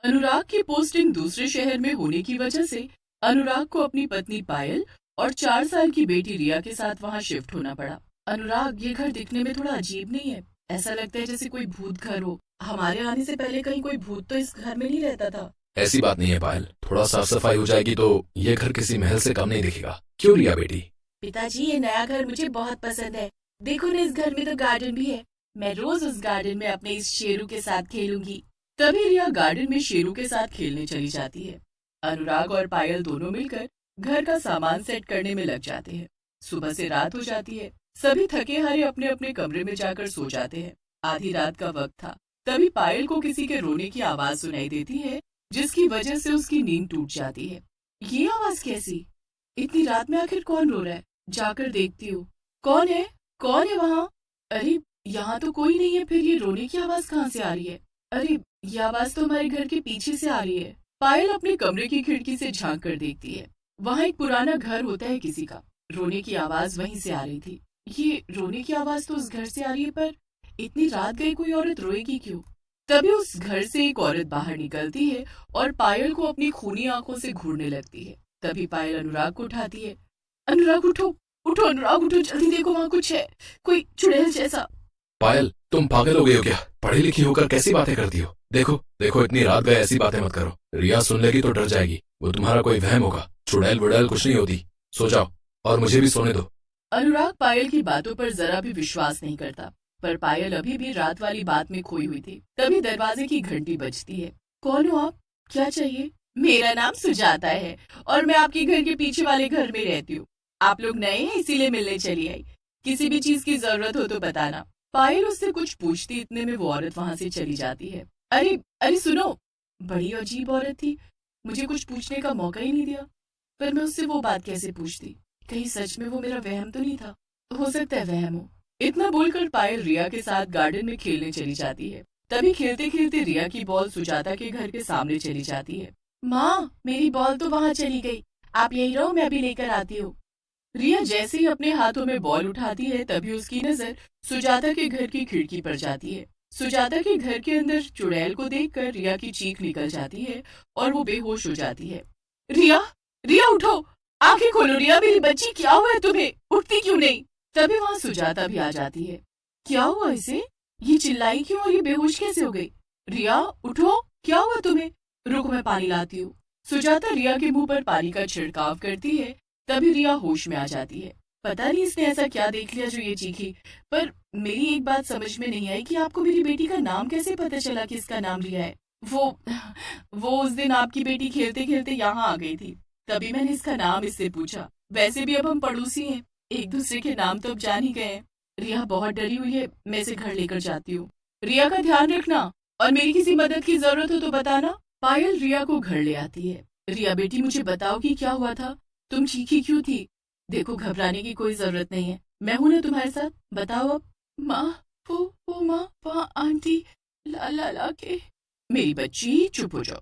अनुराग की पोस्टिंग दूसरे शहर में होने की वजह से अनुराग को अपनी पत्नी पायल और 4 साल की बेटी रिया के साथ वहां शिफ्ट होना पड़ा। अनुराग, ये घर दिखने में थोड़ा अजीब नहीं है? ऐसा लगता है जैसे कोई भूत घर हो। हमारे आने से पहले कहीं कोई भूत तो इस घर में नहीं रहता था। ऐसी बात नहीं है पायल, थोड़ा साफ सफाई हो जाएगी तो ये घर किसी महल से कम नहीं दिखेगा। क्यों रिया बेटी? पिताजी, ये नया घर मुझे बहुत पसंद है। देखो ना, इस घर में तो गार्डन भी है। मैं रोज उस गार्डन में अपने इस शेरू के साथ खेलूंगी। तभी रिया गार्डन में शेरू के साथ खेलने चली जाती है। अनुराग और पायल दोनों मिलकर घर का सामान सेट करने में लग जाते हैं। सुबह से रात हो जाती है। सभी थके हारे अपने अपने कमरे में जाकर सो जाते हैं। आधी रात का वक्त था। तभी पायल को किसी के रोने की आवाज सुनाई देती है, जिसकी वजह से उसकी नींद टूट जाती है। ये आवाज कैसी? इतनी रात में आखिर कौन रो रहा है? जाकर देखती हूँ। कौन है? कौन है वहाँ? अरे, यहाँ तो कोई नहीं है। फिर ये रोने की आवाज कहाँ से आ रही है? अरे, ये आवाज तो हमारे घर के पीछे से आ रही है। पायल अपने कमरे की खिड़की से झांक कर देखती है। वहाँ एक पुराना घर होता है किसी का। रोने की आवाज वहीं से आ रही थी। ये रोने की आवाज तो उस घर से आ रही है, पर इतनी रात गई कोई औरत रोएगी क्यों? तभी उस घर से एक औरत बाहर निकलती है और पायल को अपनी खूनी आंखों से घूरने लगती है। तभी पायल अनुराग को उठाती है। अनुराग, उठो उठो अनुराग, उठो जल्दी, देखो वहाँ कुछ है, कोई चुड़ैल जैसा। पायल, तुम पागल हो गई हो क्या? पढ़ी लिखी होकर कैसी बातें करती हो? देखो देखो, इतनी रात गए ऐसी बातें मत करो। रिया सुन लेगी तो डर जाएगी। वो तुम्हारा कोई वहम होगा। चुड़ैल वुड़ैल कुछ नहीं होती। सो जाओ और मुझे भी सोने दो। अनुराग पायल की बातों पर जरा भी विश्वास नहीं करता, पर पायल अभी भी रात वाली बात में खोई हुई थी। तभी दरवाजे की घंटी बजती है। कौन हो आप? क्या चाहिए? मेरा नाम सुजाता है और मैं आपके घर के पीछे वाले घर में रहती हूँ। आप लोग नए हैं इसीलिए मिलने चली आई। किसी भी चीज की जरूरत हो तो बताना। पायल उससे कुछ पूछती, इतने में वो औरत वहां से चली जाती है। अरे अरे सुनो, बड़ी अजीब औरत थी। मुझे कुछ पूछने का मौका ही नहीं दिया। पर मैं उससे वो बात कैसे पूछती? कहीं सच में वो मेरा वहम तो नहीं था? हो सकता है वहम हो। इतना बोलकर पायल रिया के साथ गार्डन में खेलने चली जाती है। तभी खेलते खेलते रिया की बॉल सुजाता के घर के सामने चली जाती है। माँ, मेरी बॉल तो वहां चली गई। आप यही रहो, मैं अभी लेकर आती हूँ। रिया जैसे ही अपने हाथों में बॉल उठाती है, तभी उसकी नजर सुजाता के घर की खिड़की पर जाती है। सुजाता के घर के अंदर चुड़ैल को देखकर रिया की चीख निकल जाती है और वो बेहोश हो जाती है। रिया, रिया उठो, आंखें खोलो रिया, मेरी बच्ची, क्या हुआ है तुम्हें? उठती क्यों नहीं? तभी वहां सुजाता भी आ जाती है। क्या हुआ इसे? ये चिल्लाई क्यों और ये बेहोश कैसे हो गई? रिया उठो, क्या हुआ तुम्हें? रुको, मैं पानी लाती हूँ। सुजाता रिया के मुंह पर पानी का छिड़काव करती है। तभी रिया होश में आ जाती है। पता नहीं इसने ऐसा क्या देख लिया जो ये चीखी। पर मेरी एक बात समझ में नहीं आई कि आपको मेरी बेटी का नाम कैसे पता चला कि इसका नाम रिया है? वो वो उस दिन आपकी बेटी खेलते खेलते यहाँ आ गई थी। तभी मैंने इसका नाम इससे पूछा। वैसे भी अब हम पड़ोसी हैं, एक दूसरे के नाम तो अब जान ही गए हैं। रिया बहुत डरी हुई है, मैं इसे घर लेकर जाती हूँ। रिया का ध्यान रखना और मेरी किसी मदद की जरूरत हो तो बताना। पायल रिया को घर ले आती है। रिया बेटी, मुझे बताओ कि क्या हुआ था? तुम चीखी क्यों थी? देखो, घबराने की कोई जरूरत नहीं है, मैं हूं ना तुम्हारे साथ। बताओ अब। माँ, वो माँ, वहाँ आंटी ला ला ला के। मेरी बच्ची चुप हो जाओ।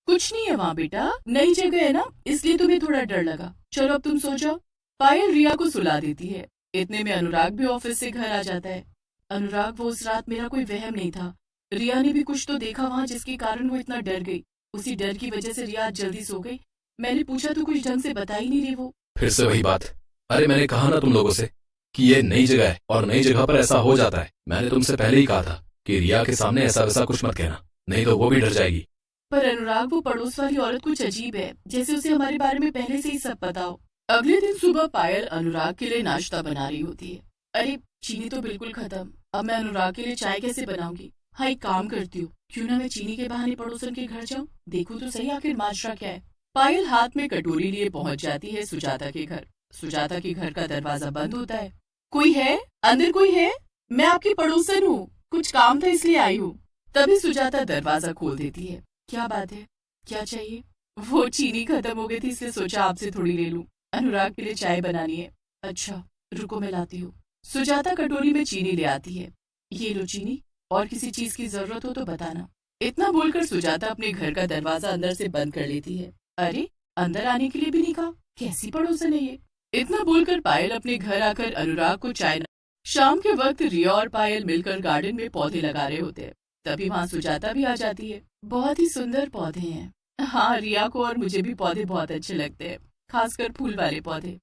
कुछ नहीं है वहाँ बेटा, नई जगह है ना, इसलिए तुम्हें थोड़ा डर लगा। चलो अब तुम सो जाओ। पायल रिया को सुला देती है। इतने में अनुराग भी ऑफिस से घर आ जाता है। अनुराग, वो उस रात मेरा कोई वहम नहीं था। रिया ने भी कुछ तो देखा वहाँ जिसके कारण वो इतना डर गई। उसी डर की वजह से रिया आज जल्दी सो गई। मैंने पूछा तो कुछ ढंग से बता ही नहीं रही वो। फिर से वही बात। अरे मैंने कहा ना तुम लोगों से कि ये नई जगह है और नई जगह पर ऐसा हो जाता है। मैंने तुमसे पहले ही कहा था कि रिया के सामने ऐसा वैसा कुछ मत कहना, नहीं तो वो भी डर जाएगी। पर अनुराग, वो पड़ोस वाली औरत कुछ अजीब है, जैसे उसे हमारे बारे में पहले से ही सब पता हो। अगले दिन सुबह पायल अनुराग के लिए नाश्ता बना रही होती है। अरे, चीनी तो बिल्कुल खत्म। अब मैं अनुराग के लिए चाय कैसे बनाऊंगी? हाँ, एक काम करती हूँ, क्यों ना मैं चीनी के बहाने पड़ोसन के घर जाऊँ, देखूँ तो सही आखिर माजरा क्या है। पायल हाथ में कटोरी लिए पहुंच जाती है सुजाता के घर। सुजाता के घर का दरवाजा बंद होता है। कोई है? अंदर कोई है? मैं आपकी पड़ोसन हूँ, कुछ काम था इसलिए आई हूँ। तभी सुजाता दरवाजा खोल देती है। क्या बात है, क्या चाहिए? वो चीनी खत्म हो गई थी इसलिए सोचा आपसे थोड़ी ले लूं। अनुराग के लिए चाय बनानी है। अच्छा, रुको मैं लाती हूँ। सुजाता कटोरी में चीनी ले आती है। ये लो चीनी, और किसी चीज की जरूरत हो तो बताना। इतना बोलकर सुजाता अपने घर का दरवाजा अंदर से बंद कर लेती है। अरे, अंदर आने के लिए भी नहीं कहा, कैसी पड़ोसन है ये? इतना बोलकर पायल अपने घर आकर अनुराग को चाय। शाम के वक्त रिया और पायल मिलकर गार्डन में पौधे लगा रहे होते हैं। तभी वहां सुजाता भी आ जाती है। बहुत ही सुंदर पौधे हैं। हाँ, रिया को और मुझे भी पौधे बहुत अच्छे लगते हैं, खासकर फूल वाले पौधे।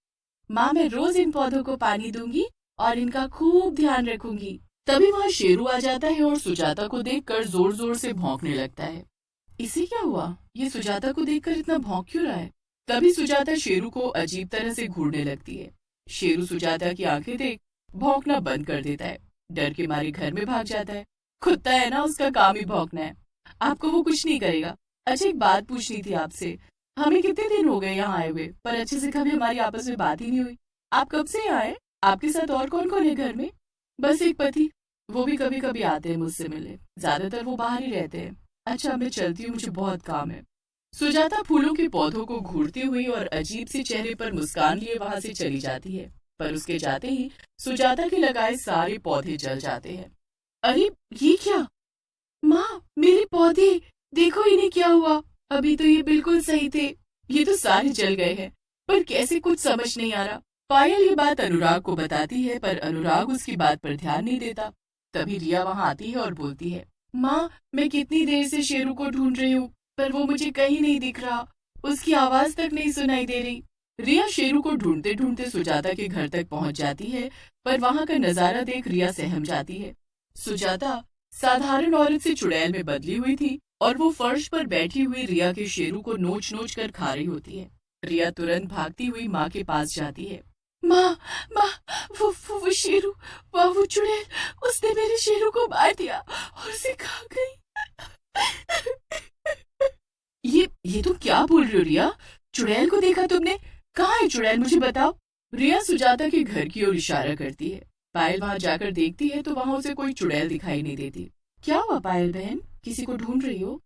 माँ, मैं रोज इन पौधों को पानी दूंगी और इनका खूब ध्यान रखूंगी। तभी वहाँ शेरू आ जाता है और सुजाता को देखकर जोर जोर से भौंकने लगता है। इसे क्या हुआ? ये सुजाता को देखकर इतना भौंक क्यों रहा है? तभी सुजाता शेरू को अजीब तरह से घूरने लगती है। शेरू सुजाता की आंखें देख भौंकना बंद कर देता है, डर के मारे घर में भाग जाता है। कुत्ता है ना, उसका काम ही भौंकना है, आपको वो कुछ नहीं करेगा। अच्छा, एक बात पूछनी थी आपसे। हमें कितने दिन हो गए यहाँ आए हुए, पर अच्छे से कभी हमारी आपस में बात ही नहीं हुई। आप कब से यहाँ आए? आपके साथ और कौन कौन है घर में? बस एक पति, वो भी कभी कभी आते हैं मुझसे मिलने, ज्यादातर वो बाहर ही रहते हैं। अच्छा, मैं चलती हूँ, मुझे बहुत काम है। सुजाता फूलों के पौधों को घूरती हुई और अजीब सी चेहरे पर मुस्कान लिए वहां से चली जाती है। पर उसके जाते ही सुजाता के लगाए सारे पौधे जल जाते हैं। अरे, ये क्या? माँ, मेरे पौधे देखो, इन्हें क्या हुआ? अभी तो ये बिल्कुल सही थे, ये तो सारे जल गए हैं। पर कैसे, कुछ समझ नहीं आ रहा। पायल ये बात अनुराग को बताती है, पर अनुराग उसकी बात पर ध्यान नहीं देता। तभी रिया वहां आती है और बोलती है, माँ, मैं कितनी देर से शेरू को ढूंढ रही हूँ, पर वो मुझे कहीं नहीं दिख रहा, उसकी आवाज तक नहीं सुनाई दे रही। रिया शेरू को ढूंढते ढूंढते सुजाता के घर तक पहुंच जाती है, पर वहां का नजारा देख रिया सहम जाती है। सुजाता साधारण औरत से चुड़ैल में बदली हुई थी और वो फर्श पर बैठी हुई रिया के शेरू को नोच नोच कर खा रही होती है। रिया तुरंत भागती हुई माँ के पास जाती है। माँ, माँ, वो शेरू, वो चुड़ैल, उसने मेरे शेरू को मार दिया और उसे खा गई। ये तुम क्या बोल रही हो रिया? चुड़ैल को देखा तुमने? कहाँ है चुड़ैल, मुझे बताओ। रिया सुजाता के घर की ओर इशारा करती है। पायल वहां जाकर देखती है तो वहां उसे कोई चुड़ैल दिखाई नहीं देती। क्या हुआ पायल बहन, किसी को ढूंढ रही हो?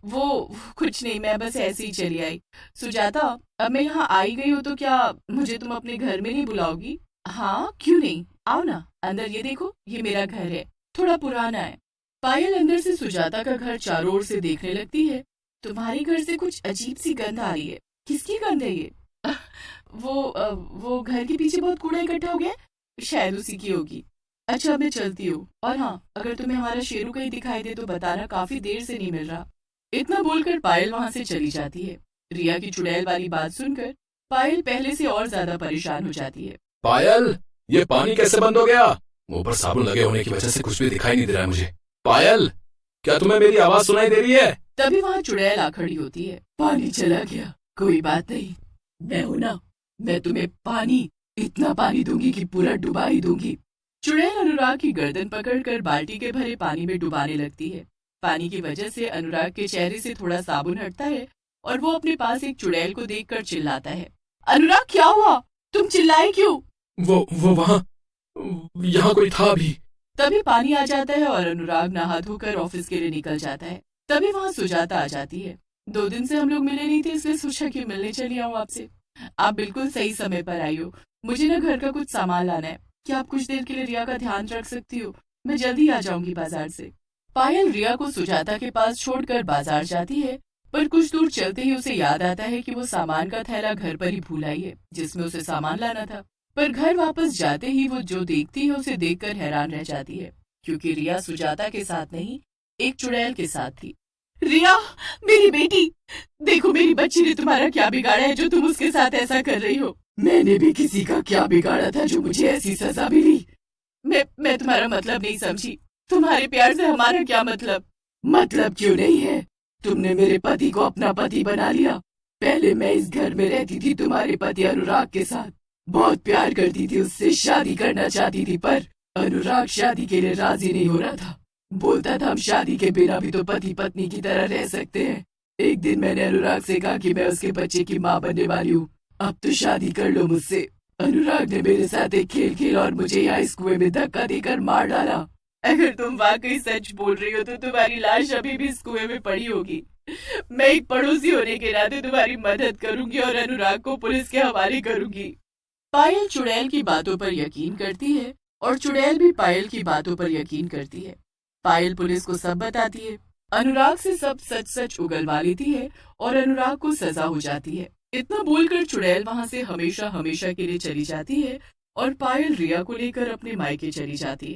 वो कुछ नहीं, मैं बस ऐसे ही चली आई। सुजाता, अब मैं यहाँ आई गई हूँ तो क्या मुझे तुम अपने घर में नहीं बुलाओगी? हाँ, क्यों नहीं, आओ ना अंदर, ये देखो, ये मेरा घर है, थोड़ा पुराना है। पायल अंदर से सुजाता का घर चारों ओर से देखने लगती है। तुम्हारे घर से कुछ अजीब सी गंध आ रही है। किसकी गंध है ये? वो घर के पीछे बहुत कूड़ा इकट्ठा हो गया, शायद उसी की होगी। अच्छा, मैं चलती हूँ, और हाँ, अगर तुम्हें हमारा शेरू कहीं दिखाई दे तो बताना, काफी देर से नहीं मिल रहा। इतना बोलकर पायल वहां से चली जाती है। रिया की चुड़ैल वाली बात सुनकर पायल पहले से और ज्यादा परेशान हो जाती है। पायल, ये पानी कैसे बंद हो गया? मुंह पर साबुन लगे होने की वजह से कुछ भी दिखाई नहीं दे रहा है मुझे। पायल, क्या तुम्हें मेरी आवाज सुनाई दे रही है? तभी वहाँ चुड़ैल आ खड़ी होती है। पानी चला गया, कोई बात नहीं, मैं हूं ना, मैं तुम्हें पानी, इतना पानी दूंगी कि पूरा डुबा ही दूंगी। चुड़ैल अनुराग की गर्दन पकड़कर बाल्टी के भरे पानी में डुबाने लगती है। पानी की वजह से अनुराग के चेहरे से थोड़ा साबुन हटता है और वो अपने पास एक चुड़ैल को देखकर चिल्लाता है। अनुराग, क्या हुआ? तुम चिल्लाए क्यों? वो वहाँ, यहाँ कोई था अभी। तभी पानी आ जाता है और अनुराग नहा धोकर ऑफिस के लिए निकल जाता है। तभी वहाँ सुजाता आ जाती है। 2 दिन से हम लोग मिले नहीं थे, इसलिए सोचा कि मिलने चली आऊँ आपसे। आप बिल्कुल सही समय पर आई हो, मुझे ना घर का कुछ सामान लाना है। क्या आप कुछ देर के लिए रिया का ध्यान रख सकती हो? मैं जल्दी आ जाऊंगी बाजार से। पायल रिया को सुजाता के पास छोड़कर बाजार जाती है, पर कुछ दूर चलते ही उसे याद आता है कि वो सामान का थैला घर पर ही भूल आई है, जिसमें उसे सामान लाना था। पर घर वापस जाते ही वो जो देखती है उसे देखकर हैरान रह जाती है, क्योंकि रिया सुजाता के साथ नहीं, एक चुड़ैल के साथ थी। रिया, मेरी बेटी, देखो मेरी बच्ची ने तुम्हारा क्या बिगाड़ा है जो तुम उसके साथ ऐसा कर रही हो। मैंने भी किसी का क्या बिगाड़ा था जो मुझे ऐसी सजा मिली? मैं तुम्हारा मतलब नहीं समझी। तुम्हारे प्यार से हमारा क्या मतलब? मतलब क्यों नहीं है? तुमने मेरे पति को अपना पति बना लिया। पहले मैं इस घर में रहती थी तुम्हारे पति अनुराग के साथ, बहुत प्यार करती थी, उससे शादी करना चाहती थी, पर अनुराग शादी के लिए राजी नहीं हो रहा था। बोलता था हम शादी के बिना भी तो पति पत्नी की तरह रह सकते हैं। एक दिन मैंने अनुराग से कहा कि मैं उसके बच्चे की माँ बनने वाली हूँ, अब तो शादी कर लो मुझसे। अनुराग ने मेरे साथ एक खेल खेला और मुझे यहाँ इस कुएं में धक्का देकर मार डाला। अगर तुम वाकई सच बोल रही हो तो तुम्हारी लाश अभी भी इस कुएं में पड़ी होगी। मैं एक पड़ोसी होने के नाते तुम्हारी मदद करूंगी और अनुराग को पुलिस के हवाले करूंगी। पायल चुड़ैल की बातों पर यकीन करती है और चुड़ैल भी पायल की बातों पर यकीन करती है। पायल पुलिस को सब बताती है, अनुराग से सब सच सच उगलवा लेती है और अनुराग को सजा हो जाती है। इतना बोलकर चुड़ैल वहां से हमेशा हमेशा के लिए चली जाती है और पायल रिया को लेकर अपने मायके चली जाती है।